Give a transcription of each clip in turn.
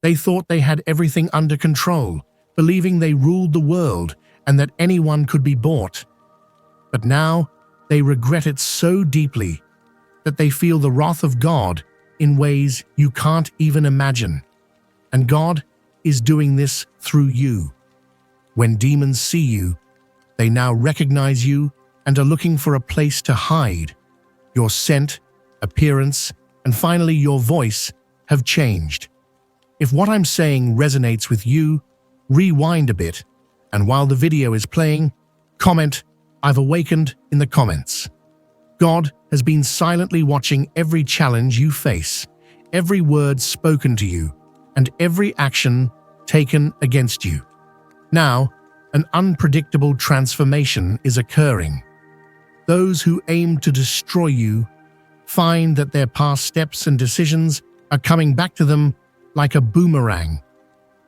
They thought they had everything under control, believing they ruled the world and that anyone could be bought. But now they regret it so deeply that they feel the wrath of God in ways you can't even imagine. And God is doing this through you. When demons see you, they now recognize you and are looking for a place to hide. Your scent, appearance, and finally your voice have changed. If what I'm saying resonates with you, rewind a bit, and while the video is playing, comment, "I've awakened" in the comments. God has been silently watching every challenge you face, every word spoken to you, and every action taken against you. Now, an unpredictable transformation is occurring. Those who aim to destroy you find that their past steps and decisions are coming back to them like a boomerang.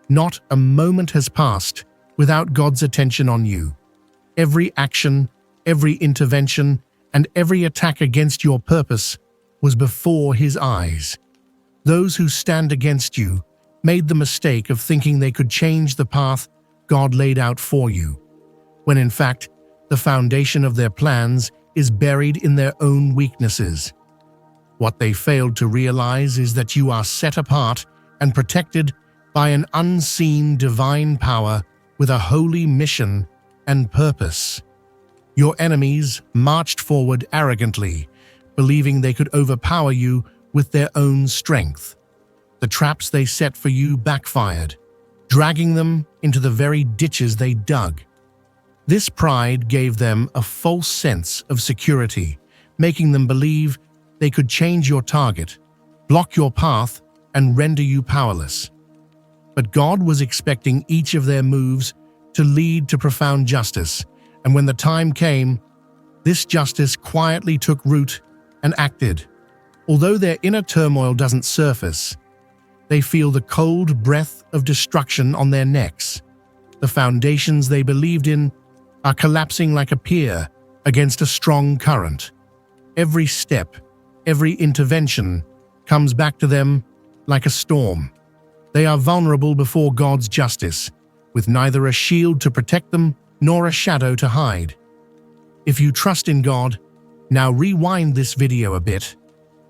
Not a moment has passed without God's attention on you. Every action, every intervention, and every attack against your purpose was before His eyes. Those who stand against you made the mistake of thinking they could change the path God laid out for you, when in fact, the foundation of their plans is buried in their own weaknesses. What they failed to realize is that you are set apart and protected by an unseen divine power with a holy mission and purpose. Your enemies marched forward arrogantly, believing they could overpower you with their own strength. The traps they set for you backfired, dragging them into the very ditches they dug. This pride gave them a false sense of security, making them believe they could change your target, block your path, and render you powerless. But God was expecting each of their moves to lead to profound justice, and when the time came, this justice quietly took root and acted. Although their inner turmoil doesn't surface, they feel the cold breath of destruction on their necks. The foundations they believed in are collapsing like a pier against a strong current. Every step, every intervention comes back to them like a storm. They are vulnerable before God's justice, with neither a shield to protect them nor a shadow to hide. If you trust in God, now rewind this video a bit,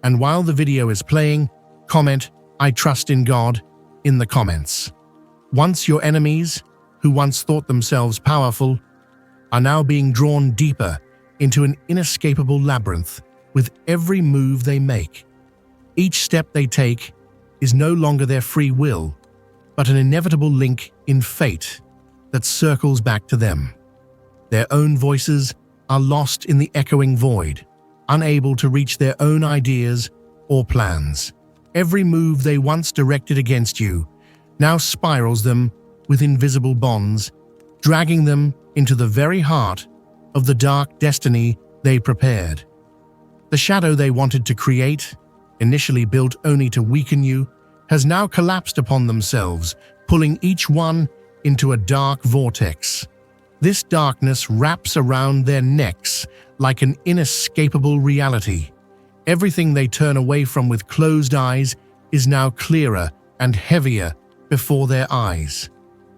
and while the video is playing, comment, "I trust in God" in the comments. Once your enemies, who once thought themselves powerful, are now being drawn deeper into an inescapable labyrinth with every move they make. Each step they take is no longer their free will, but an inevitable link in fate that circles back to them. Their own voices are lost in the echoing void, unable to reach their own ideas or plans. Every move they once directed against you now spirals them with invisible bonds, dragging them into the very heart of the dark destiny they prepared. The shadow they wanted to create, initially built only to weaken you, has now collapsed upon themselves, pulling each one into a dark vortex. This darkness wraps around their necks like an inescapable reality. Everything they turn away from with closed eyes is now clearer and heavier before their eyes.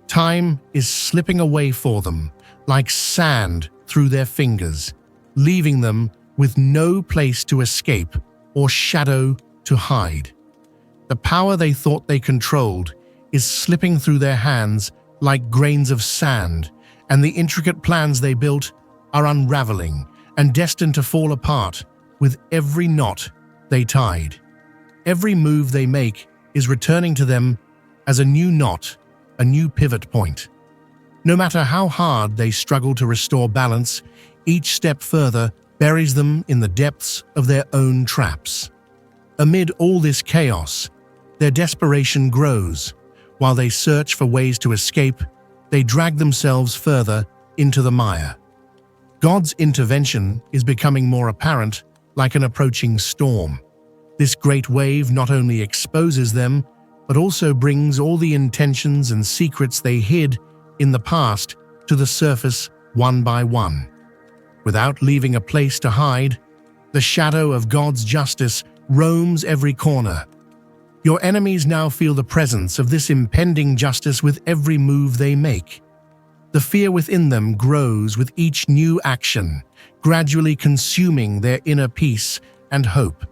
Time is slipping away for them, like sand through their fingers, leaving them with no place to escape or shadow to hide. The power they thought they controlled is slipping through their hands like grains of sand, and the intricate plans they built are unraveling and destined to fall apart with every knot they tied. Every move they make is returning to them as a new knot, a new pivot point. No matter how hard they struggle to restore balance, each step further buries them in the depths of their own traps. Amid all this chaos, their desperation grows. While they search for ways to escape, they drag themselves further into the mire. God's intervention is becoming more apparent, like an approaching storm. This great wave not only exposes them, but also brings all the intentions and secrets they hid in the past to the surface one by one. Without leaving a place to hide, the shadow of God's justice roams every corner. Your enemies now feel the presence of this impending justice with every move they make. The fear within them grows with each new action, gradually consuming their inner peace and hope.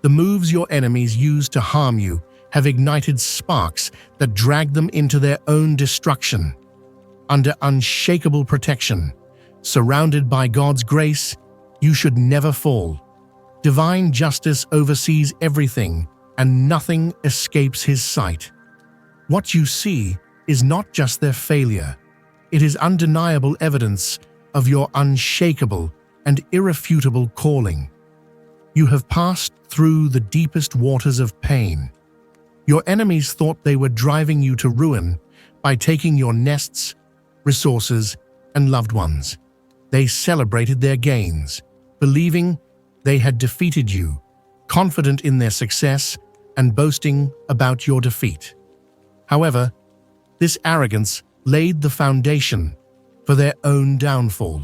The moves your enemies use to harm you have ignited sparks that drag them into their own destruction. Under unshakable protection, surrounded by God's grace, you should never fall. Divine justice oversees everything, and nothing escapes his sight. What you see is not just their failure. It is undeniable evidence of your unshakable and irrefutable calling. You have passed through the deepest waters of pain. Your enemies thought they were driving you to ruin by taking your nests, resources, and loved ones. They celebrated their gains, believing they had defeated you, confident in their success and boasting about your defeat. However, this arrogance laid the foundation for their own downfall.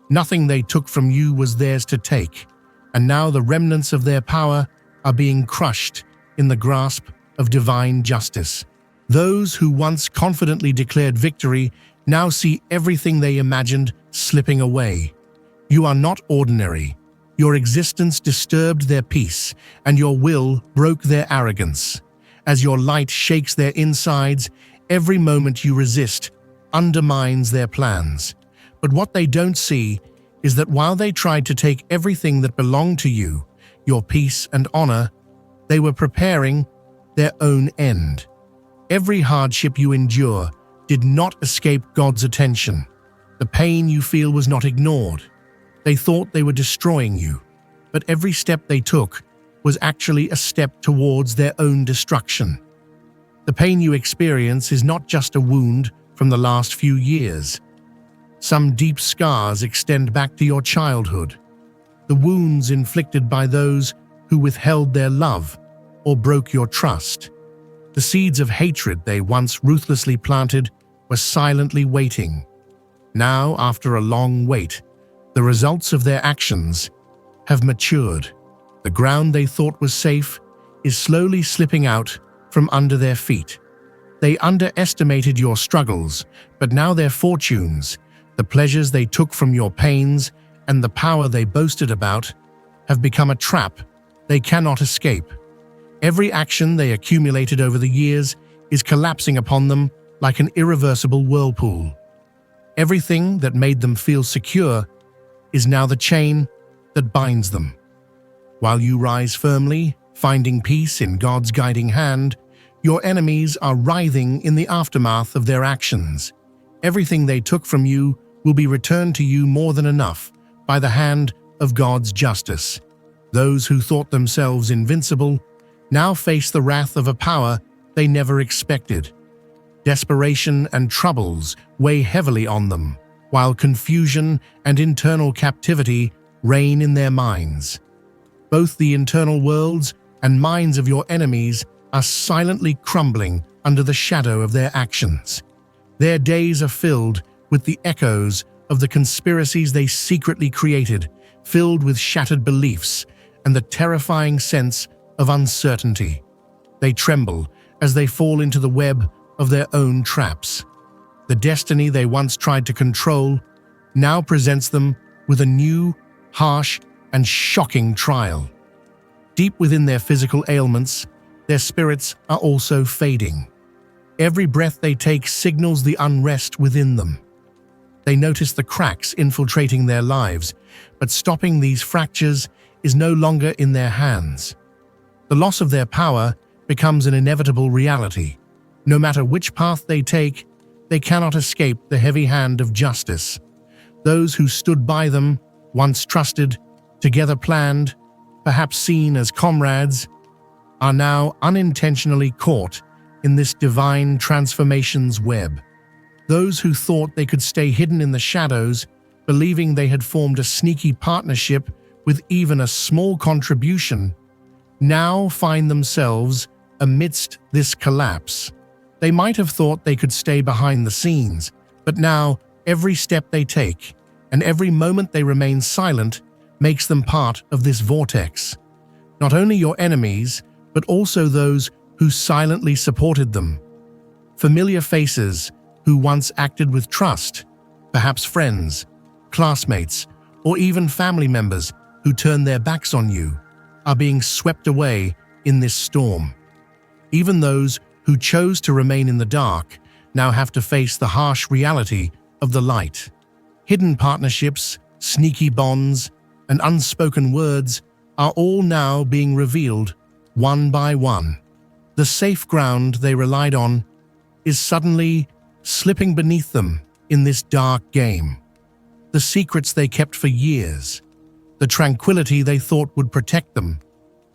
Nothing they took from you was theirs to take, and now the remnants of their power are being crushed in the grasp of divine justice. Those who once confidently declared victory now see everything they imagined slipping away. You are not ordinary. Your existence disturbed their peace, and your will broke their arrogance. As your light shakes their insides, every moment you resist undermines their plans. But what they don't see is that while they tried to take everything that belonged to you, your peace and honor, they were preparing their own end. Every hardship you endure did not escape God's attention. The pain you feel was not ignored. They thought they were destroying you, but every step they took was actually a step towards their own destruction. The pain you experience is not just a wound from the last few years. Some deep scars extend back to your childhood, the wounds inflicted by those who withheld their love or broke your trust. The seeds of hatred they once ruthlessly planted were silently waiting. Now, after a long wait, the results of their actions have matured. The ground they thought was safe is slowly slipping out from under their feet. They underestimated your struggles, but now their fortunes, the pleasures they took from your pains, and the power they boasted about, have become a trap they cannot escape. Every action they accumulated over the years is collapsing upon them like an irreversible whirlpool. Everything that made them feel secure is now the chain that binds them. While you rise firmly, finding peace in God's guiding hand, your enemies are writhing in the aftermath of their actions. Everything they took from you will be returned to you more than enough by the hand of God's justice. Those who thought themselves invincible now face the wrath of a power they never expected. Desperation and troubles weigh heavily on them, while confusion and internal captivity reign in their minds. Both the internal worlds and minds of your enemies are silently crumbling under the shadow of their actions. Their days are filled with the echoes of the conspiracies they secretly created, filled with shattered beliefs and the terrifying sense of uncertainty. They tremble as they fall into the web of their own traps. The destiny they once tried to control now presents them with a new, harsh, and shocking trial. Deep within their physical ailments, their spirits are also fading. Every breath they take signals the unrest within them. They notice the cracks infiltrating their lives, but stopping these fractures is no longer in their hands. The loss of their power becomes an inevitable reality. No matter which path they take, they cannot escape the heavy hand of justice. Those who stood by them, once trusted, together planned, perhaps seen as comrades, are now unintentionally caught in this divine transformation's web. Those who thought they could stay hidden in the shadows, believing they had formed a sneaky partnership with even a small contribution, now find themselves amidst this collapse. They might have thought they could stay behind the scenes, but now every step they take and every moment they remain silent makes them part of this vortex. Not only your enemies, but also those who silently supported them. Familiar faces who once acted with trust, perhaps friends, classmates, or even family members who turned their backs on you, are being swept away in this storm. Even those who chose to remain in the dark now have to face the harsh reality of the light. Hidden partnerships, sneaky bonds, and unspoken words are all now being revealed one by one. The safe ground they relied on is suddenly slipping beneath them in this dark game. The secrets they kept for years, the tranquility they thought would protect them,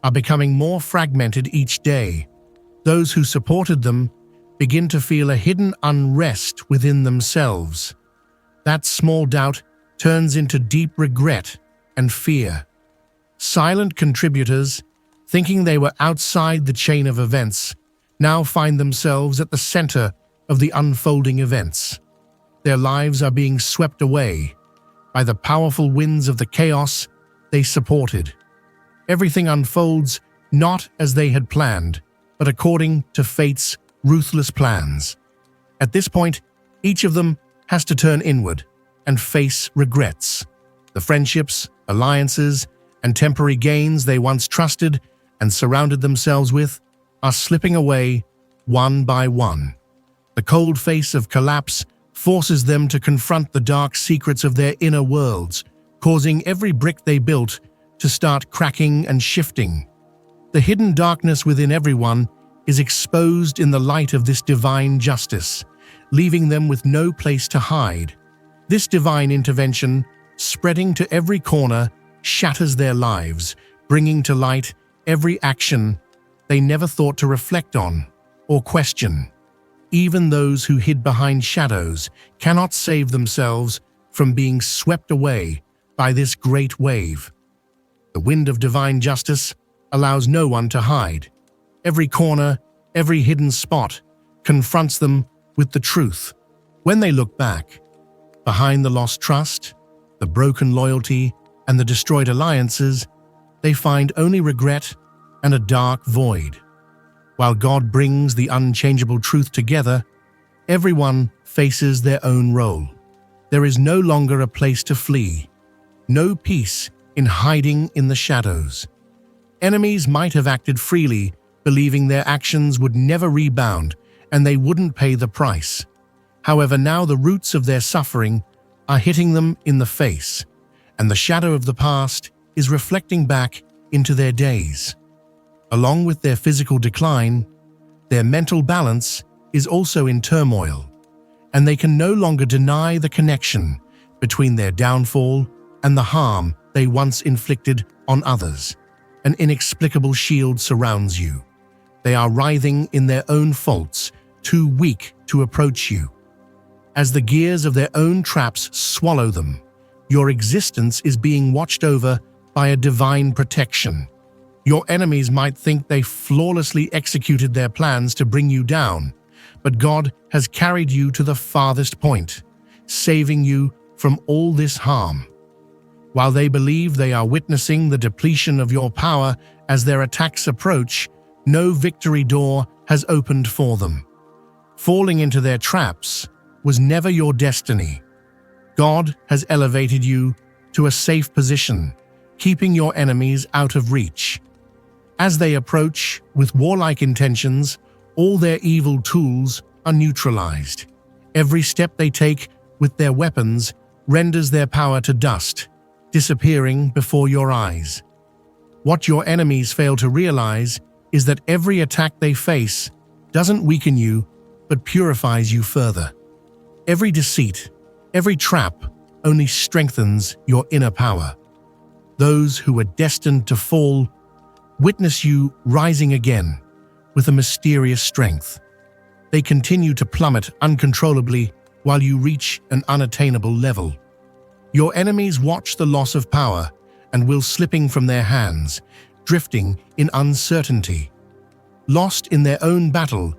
are becoming more fragmented each day. Those who supported them begin to feel a hidden unrest within themselves. That small doubt turns into deep regret and fear. Silent contributors, thinking they were outside the chain of events, now find themselves at the center of the unfolding events. Their lives are being swept away by the powerful winds of the chaos they supported. Everything unfolds not as they had planned, but according to fate's ruthless plans. At this point, each of them has to turn inward and face regrets. The friendships, alliances, and temporary gains they once trusted and surrounded themselves with are slipping away one by one. The cold face of collapse forces them to confront the dark secrets of their inner worlds, causing every brick they built to start cracking and shifting. The hidden darkness within everyone is exposed in the light of this divine justice, leaving them with no place to hide. This divine intervention, spreading to every corner, shatters their lives, bringing to light every action they never thought to reflect on or question. Even those who hid behind shadows cannot save themselves from being swept away by this great wave. The wind of divine justice allows no one to hide. Every corner, every hidden spot confronts them with the truth. When they look back, behind the lost trust, the broken loyalty, and the destroyed alliances, they find only regret and a dark void. While God brings the unchangeable truth together, everyone faces their own role. There is no longer a place to flee, no peace in hiding in the shadows. Enemies might have acted freely, believing their actions would never rebound and they wouldn't pay the price. However, now the roots of their suffering are hitting them in the face, and the shadow of the past is reflecting back into their days. Along with their physical decline, their mental balance is also in turmoil, and they can no longer deny the connection between their downfall and the harm they once inflicted on others. An inexplicable shield surrounds you. They are writhing in their own faults, too weak to approach you. As the gears of their own traps swallow them, your existence is being watched over by a divine protection. Your enemies might think they flawlessly executed their plans to bring you down, but God has carried you to the farthest point, saving you from all this harm. While they believe they are witnessing the depletion of your power as their attacks approach, no victory door has opened for them. Falling into their traps was never your destiny. God has elevated you to a safe position, keeping your enemies out of reach. As they approach with warlike intentions, all their evil tools are neutralized. Every step they take with their weapons renders their power to dust, disappearing before your eyes. What your enemies fail to realize is that every attack they face doesn't weaken you, but purifies you further. Every deceit, every trap only strengthens your inner power. Those who were destined to fall witness you rising again with a mysterious strength. They continue to plummet uncontrollably while you reach an unattainable level. Your enemies watch the loss of power and will slipping from their hands, drifting in uncertainty. Lost in their own battle,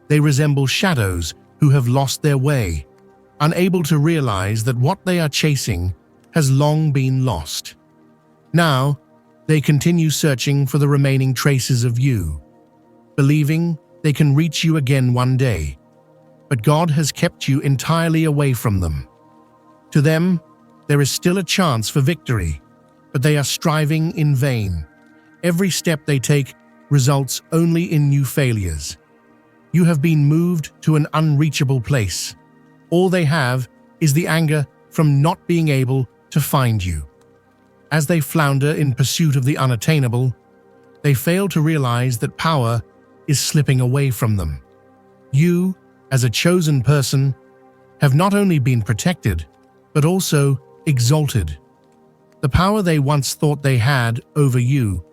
they resemble shadows who have lost their way, unable to realize that what they are chasing has long been lost. Now, they continue searching for the remaining traces of you, believing they can reach you again one day. But God has kept you entirely away from them. To them, there is still a chance for victory, but they are striving in vain. Every step they take results only in new failures. You have been moved to an unreachable place. All they have is the anger from not being able to find you. As they flounder in pursuit of the unattainable, they fail to realize that power is slipping away from them. You, as a chosen person, have not only been protected, but also exalted. The power they once thought they had over you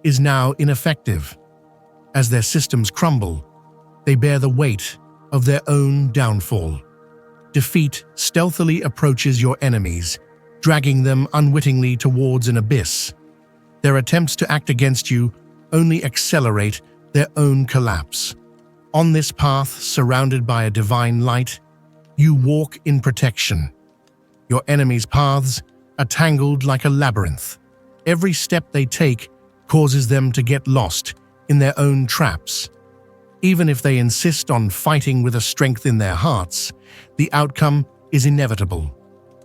is now ineffective. As their systems crumble, they bear the weight of their own downfall. Defeat stealthily approaches your enemies, dragging them unwittingly towards an abyss. Their attempts to act against you only accelerate their own collapse. On this path, surrounded by a divine light, you walk in protection. Your enemies' paths are tangled like a labyrinth. Every step they take causes them to get lost in their own traps. Even if they insist on fighting with a strength in their hearts, the outcome is inevitable.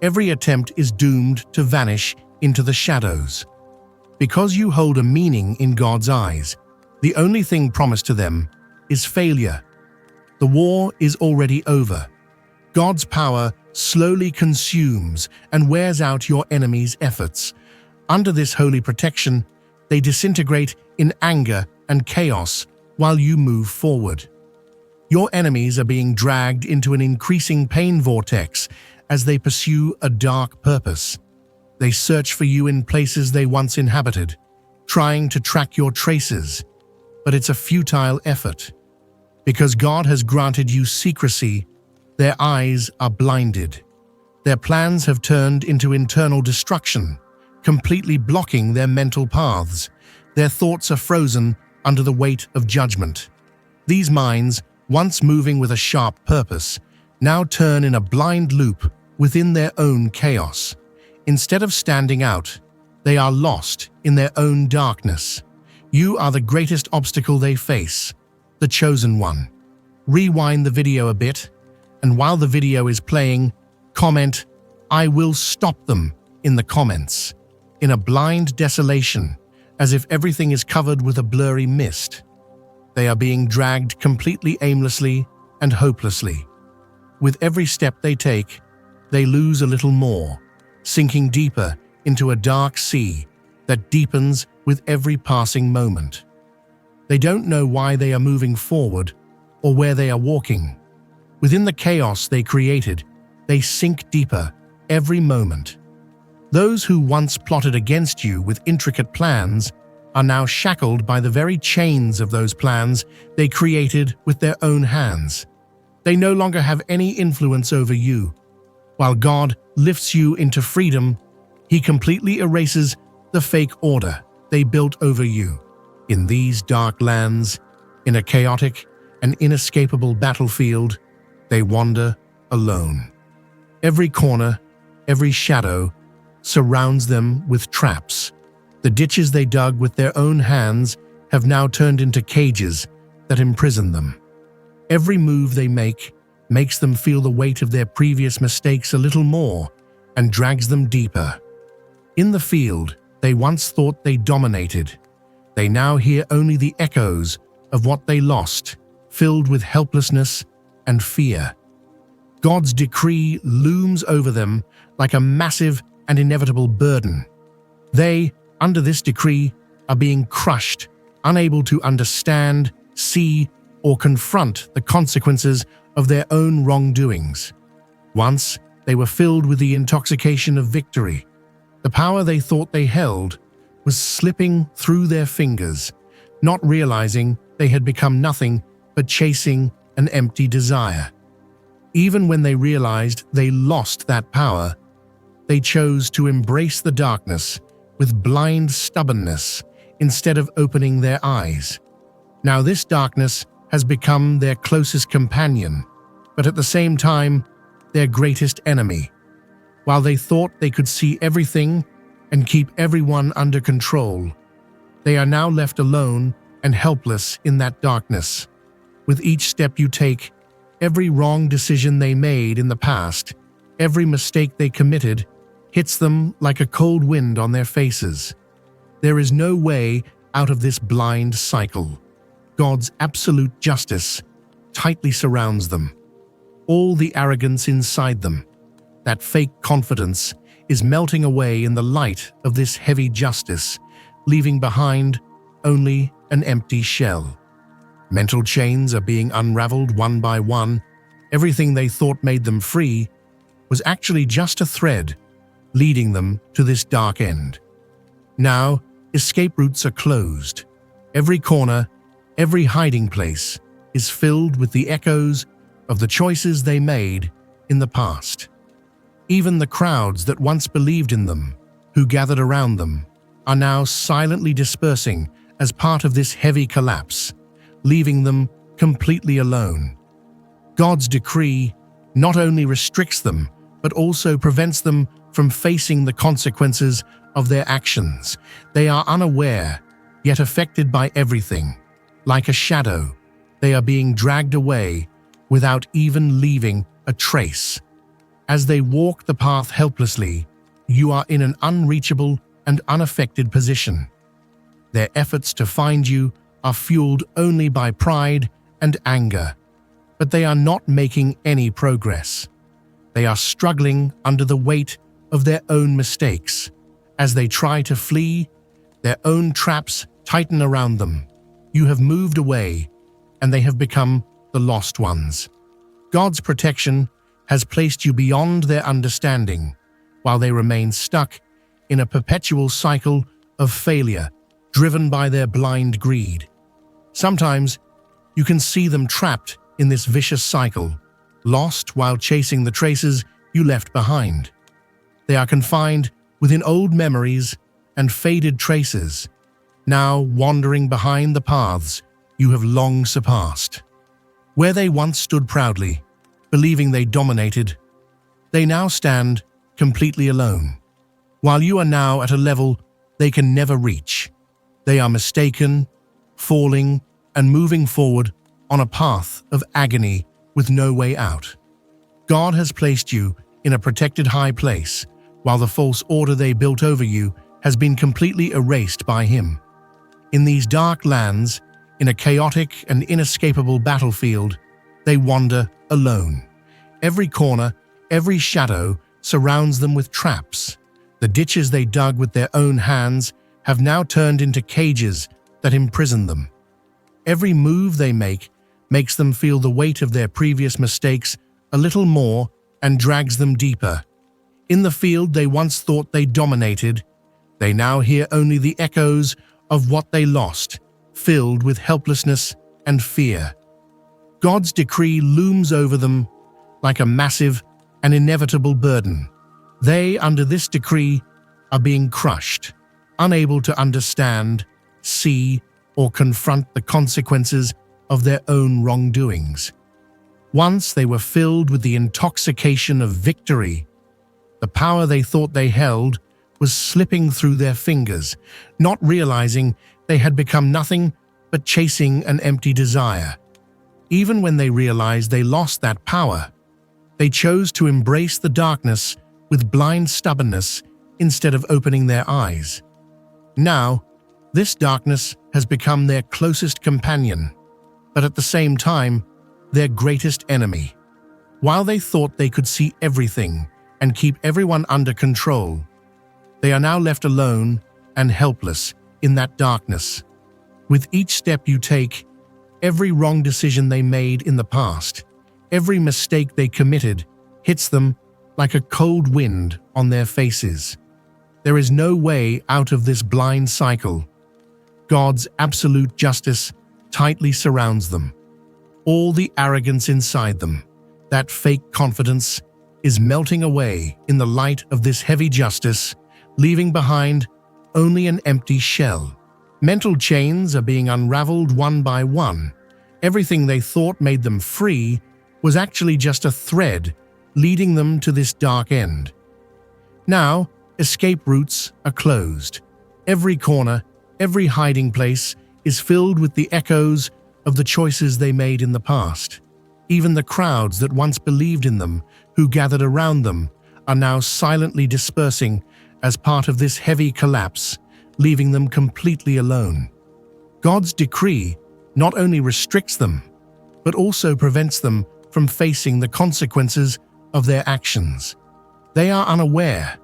Every attempt is doomed to vanish into the shadows. Because you hold a meaning in God's eyes, the only thing promised to them is failure. The war is already over. God's power slowly consumes and wears out your enemies' efforts. Under this holy protection, they disintegrate in anger and chaos while you move forward. Your enemies are being dragged into an increasing pain vortex as they pursue a dark purpose. They search for you in places they once inhabited, trying to track your traces, but it's a futile effort. Because God has granted you secrecy, their eyes are blinded. Their plans have turned into internal destruction, completely blocking their mental paths. Their thoughts are frozen under the weight of judgment. These minds, once moving with a sharp purpose, now turn in a blind loop within their own chaos. Instead of standing out, they are lost in their own darkness. You are the greatest obstacle they face, the chosen one. Rewind the video a bit, and while the video is playing, comment, "I will stop them," in the comments. In a blind desolation, as if everything is covered with a blurry mist. They are being dragged completely aimlessly and hopelessly. With every step they take, they lose a little more, sinking deeper into a dark sea that deepens with every passing moment. They don't know why they are moving forward or where they are walking. Within the chaos they created, they sink deeper every moment. Those who once plotted against you with intricate plans are now shackled by the very chains of those plans they created with their own hands. They no longer have any influence over you. While God lifts you into freedom, He completely erases the fake order they built over you. In these dark lands, in a chaotic and inescapable battlefield, they wander alone. Every corner, every shadow, surrounds them with traps. The ditches they dug with their own hands have now turned into cages that imprison them. Every move they make makes them feel the weight of their previous mistakes a little more and drags them deeper. In the field they once thought they dominated, they now hear only the echoes of what they lost, filled with helplessness and fear. God's decree looms over them like a massive and inevitable burden. They, under this decree, are being crushed, unable to understand, see, or confront the consequences of their own wrongdoings. Once, they were filled with the intoxication of victory. The power they thought they held was slipping through their fingers, not realizing they had become nothing but chasing an empty desire. Even when they realized they lost that power, they chose to embrace the darkness with blind stubbornness instead of opening their eyes. Now this darkness has become their closest companion, but at the same time, their greatest enemy. While they thought they could see everything and keep everyone under control, they are now left alone and helpless in that darkness. With each step you take, every wrong decision they made in the past, every mistake they committed, hits them like a cold wind on their faces. There is no way out of this blind cycle. God's absolute justice tightly surrounds them. All the arrogance inside them, that fake confidence, is melting away in the light of this heavy justice, leaving behind only an empty shell. Mental chains are being unraveled one by one. Everything they thought made them free was actually just a thread leading them to this dark end. Now, escape routes are closed. Every corner, every hiding place is filled with the echoes of the choices they made in the past. Even the crowds that once believed in them, who gathered around them, are now silently dispersing as part of this heavy collapse, leaving them completely alone. God's decree not only restricts them, but also prevents them from facing the consequences of their actions. They are unaware, yet affected by everything. Like a shadow, they are being dragged away without even leaving a trace. As they walk the path helplessly, you are in an unreachable and unaffected position. Their efforts to find you are fueled only by pride and anger, but they are not making any progress. They are struggling under the weight of their own mistakes. As they try to flee, their own traps tighten around them. You have moved away, and they have become the lost ones. God's protection has placed you beyond their understanding, while they remain stuck in a perpetual cycle of failure driven by their blind greed. Sometimes you can see them trapped in this vicious cycle, lost while chasing the traces you left behind. They are confined within old memories and faded traces, now wandering behind the paths you have long surpassed. Where they once stood proudly, believing they dominated, they now stand completely alone. While you are now at a level they can never reach, they are mistaken, falling, and moving forward on a path of agony with no way out. God has placed you in a protected high place, while the false order they built over you has been completely erased by Him. In these dark lands, in a chaotic and inescapable battlefield, they wander alone. Every corner, every shadow surrounds them with traps. The ditches they dug with their own hands have now turned into cages that imprison them. Every move they make makes them feel the weight of their previous mistakes a little more and drags them deeper. In the field they once thought they dominated, they now hear only the echoes of what they lost, filled with helplessness and fear. God's decree looms over them like a massive and inevitable burden. They, under this decree, are being crushed, unable to understand, see, or confront the consequences of their own wrongdoings. Once they were filled with the intoxication of victory. The power they thought they held was slipping through their fingers, not realizing they had become nothing but chasing an empty desire. Even when they realized they lost that power, they chose to embrace the darkness with blind stubbornness instead of opening their eyes. Now, this darkness has become their closest companion, but at the same time, their greatest enemy. While they thought they could see everything and keep everyone under control, they are now left alone and helpless in that darkness. With each step you take, every wrong decision they made in the past, every mistake they committed, hits them like a cold wind on their faces. There is no way out of this blind cycle. God's absolute justice tightly surrounds them. All the arrogance inside them, that fake confidence, is melting away in the light of this heavy justice, leaving behind only an empty shell. Mental chains are being unraveled one by one. Everything they thought made them free was actually just a thread leading them to this dark end. Now, escape routes are closed. Every corner, every hiding place is filled with the echoes of the choices they made in the past. Even the crowds that once believed in them, who gathered around them, are now silently dispersing as part of this heavy collapse, leaving them completely alone. God's decree not only restricts them, but also prevents them from facing the consequences of their actions. They are unaware,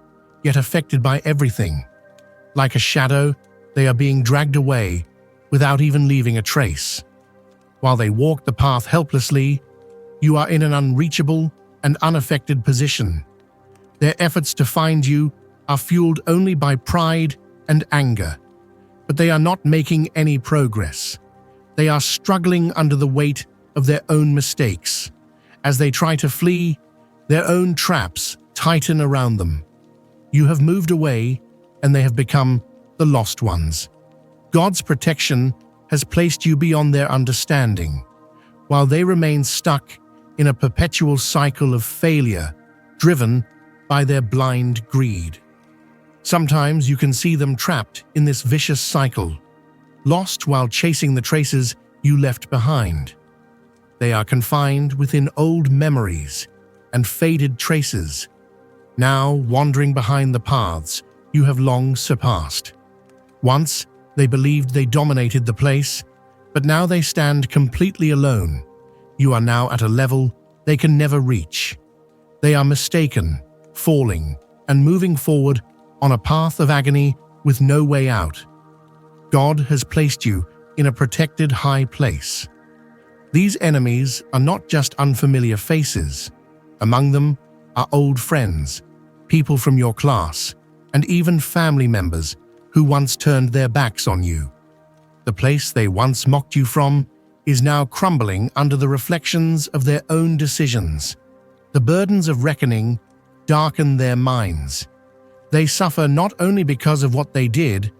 yet affected by everything. Like a shadow, they are being dragged away without even leaving a trace. While they walk the path helplessly, you are in an unreachable and unaffected position. Their efforts to find you are fueled only by pride and anger, but they are not making any progress. They are struggling under the weight of their own mistakes. As they try to flee, their own traps tighten around them. You have moved away, and they have become the lost ones. God's protection has placed you beyond their understanding, while they remain stuck in a perpetual cycle of failure, driven by their blind greed. Sometimes you can see them trapped in this vicious cycle, lost while chasing the traces you left behind. They are confined within old memories and faded traces, now wandering behind the paths you have long surpassed. Once, they believed they dominated the place, but now they stand completely alone. You are now at a level they can never reach. They are mistaken, falling, and moving forward on a path of agony with no way out. God has placed you in a protected high place. These enemies are not just unfamiliar faces. Among them are old friends, people from your class, and even family members who once turned their backs on you. The place they once mocked you from is now crumbling under the reflections of their own decisions. The burdens of reckoning darken their minds. They suffer not only because of what they did,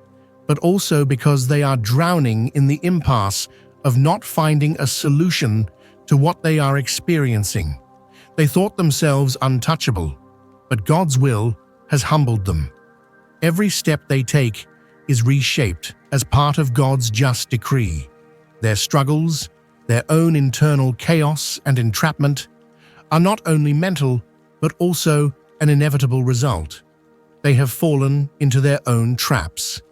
but also because they are drowning in the impasse of not finding a solution to what they are experiencing. They thought themselves untouchable, but God's will has humbled them. Every step they take is reshaped as part of God's just decree. Their struggles, their own internal chaos and entrapment, are not only mental, but also an inevitable result. They have fallen into their own traps.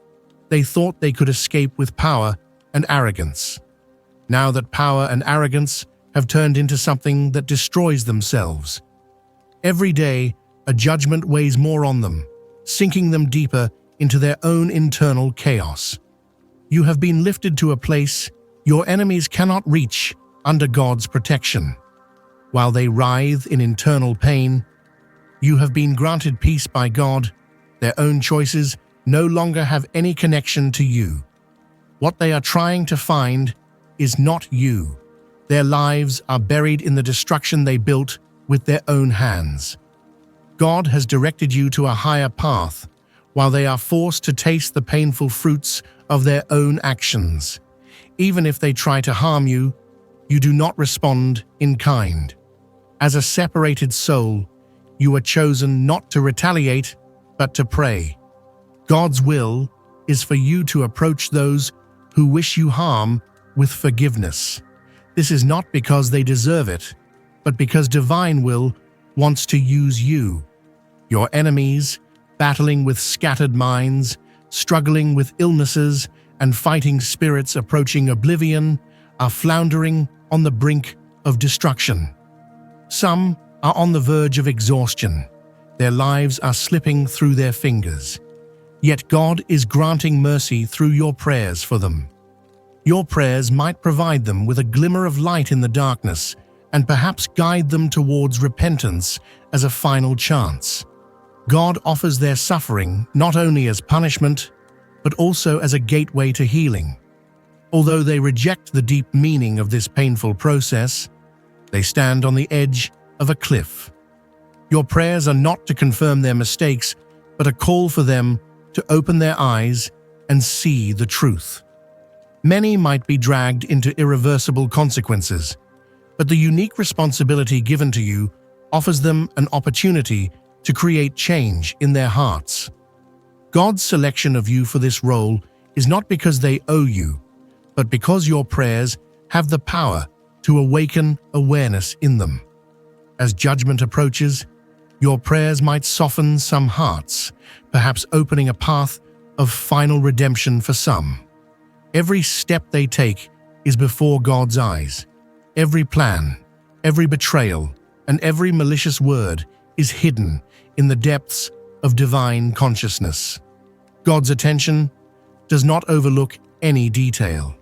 They thought they could escape with power and arrogance. Now that power and arrogance have turned into something that destroys themselves. Every day, a judgment weighs more on them, sinking them deeper into their own internal chaos. You have been lifted to a place your enemies cannot reach under God's protection. While they writhe in internal pain, you have been granted peace by God. Their own choices no longer have any connection to you. What they are trying to find is not you. Their lives are buried in the destruction they built with their own hands. God has directed you to a higher path, while they are forced to taste the painful fruits of their own actions. Even if they try to harm you, you do not respond in kind. As a separated soul, you are chosen not to retaliate, but to pray. God's will is for you to approach those who wish you harm with forgiveness. This is not because they deserve it, but because divine will wants to use you. Your enemies, battling with scattered minds, struggling with illnesses, and fighting spirits approaching oblivion, are floundering on the brink of destruction. Some are on the verge of exhaustion. Their lives are slipping through their fingers. Yet God is granting mercy through your prayers for them. Your prayers might provide them with a glimmer of light in the darkness and perhaps guide them towards repentance as a final chance. God offers their suffering not only as punishment, but also as a gateway to healing. Although they reject the deep meaning of this painful process, they stand on the edge of a cliff. Your prayers are not to confirm their mistakes, but a call for them to open their eyes and see the truth. Many might be dragged into irreversible consequences, but the unique responsibility given to you offers them an opportunity to create change in their hearts. God's selection of you for this role is not because they owe you, but because your prayers have the power to awaken awareness in them. As judgment approaches, your prayers might soften some hearts, perhaps opening a path of final redemption for some. Every step they take is before God's eyes. Every plan, every betrayal, and every malicious word is hidden in the depths of divine consciousness. God's attention does not overlook any detail.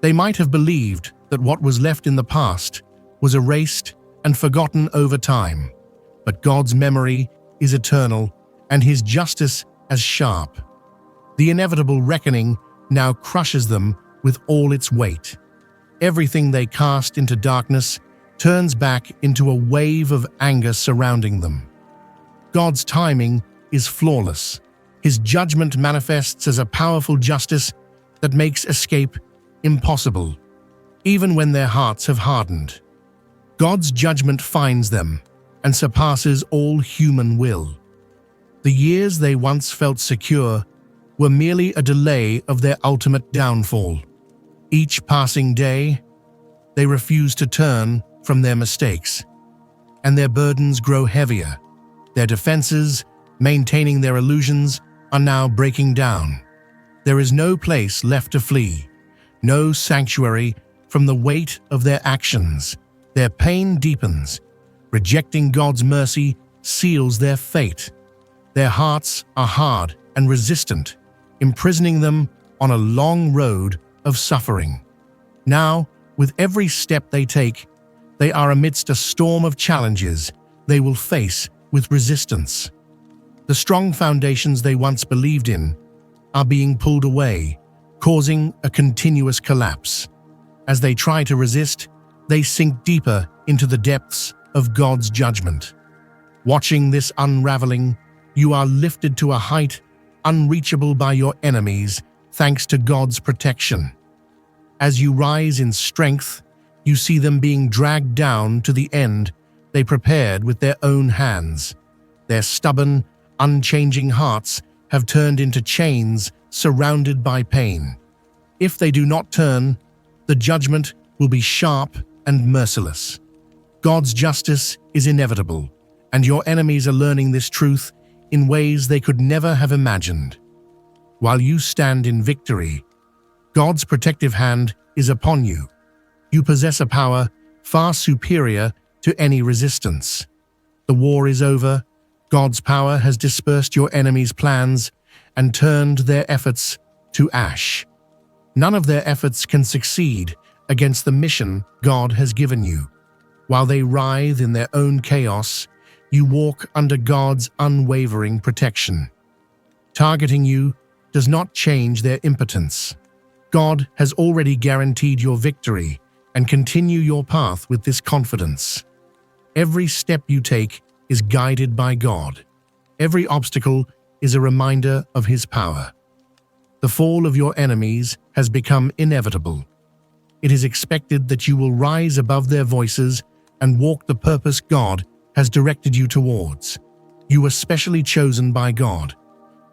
They might have believed that what was left in the past was erased and forgotten over time, but God's memory is eternal and His justice as sharp. The inevitable reckoning now crushes them with all its weight. Everything they cast into darkness turns back into a wave of anger surrounding them. God's timing is flawless. His judgment manifests as a powerful justice that makes escape impossible, even when their hearts have hardened. God's judgment finds them and surpasses all human will. The years they once felt secure were merely a delay of their ultimate downfall. Each passing day, they refuse to turn from their mistakes, and their burdens grow heavier. Their defenses, maintaining their illusions, are now breaking down. There is no place left to flee, no sanctuary from the weight of their actions. Their pain deepens. Rejecting God's mercy seals their fate. Their hearts are hard and resistant, imprisoning them on a long road of suffering. Now, with every step they take, they are amidst a storm of challenges they will face with resistance. The strong foundations they once believed in are being pulled away, causing a continuous collapse. As they try to resist, they sink deeper into the depths of God's judgment. Watching this unraveling, you are lifted to a height unreachable by your enemies thanks to God's protection. As you rise in strength, you see them being dragged down to the end they prepared with their own hands. Their stubborn, unchanging hearts have turned into chains surrounded by pain. If they do not turn, the judgment will be sharp and merciless. God's justice is inevitable, and your enemies are learning this truth in ways they could never have imagined. While you stand in victory, God's protective hand is upon you. You possess a power far superior to any resistance. The war is over. God's power has dispersed your enemies' plans and turned their efforts to ash. None of their efforts can succeed against the mission God has given you. While they writhe in their own chaos, you walk under God's unwavering protection. Targeting you does not change their impotence. God has already guaranteed your victory, and continue your path with this confidence. Every step you take is guided by God. Every obstacle is a reminder of His power. The fall of your enemies has become inevitable. It is expected that you will rise above their voices and walk the purpose God has directed you towards. You are specially chosen by God.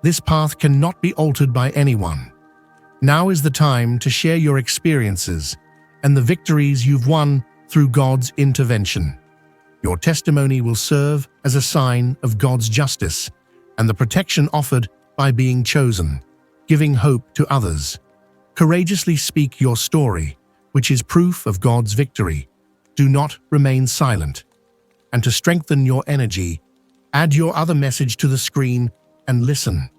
This path cannot be altered by anyone. Now is the time to share your experiences and the victories you've won through God's intervention. Your testimony will serve as a sign of God's justice and the protection offered by being chosen, giving hope to others. Courageously speak your story, which is proof of God's victory. Do not remain silent. And to strengthen your energy, add your other message to the screen and listen.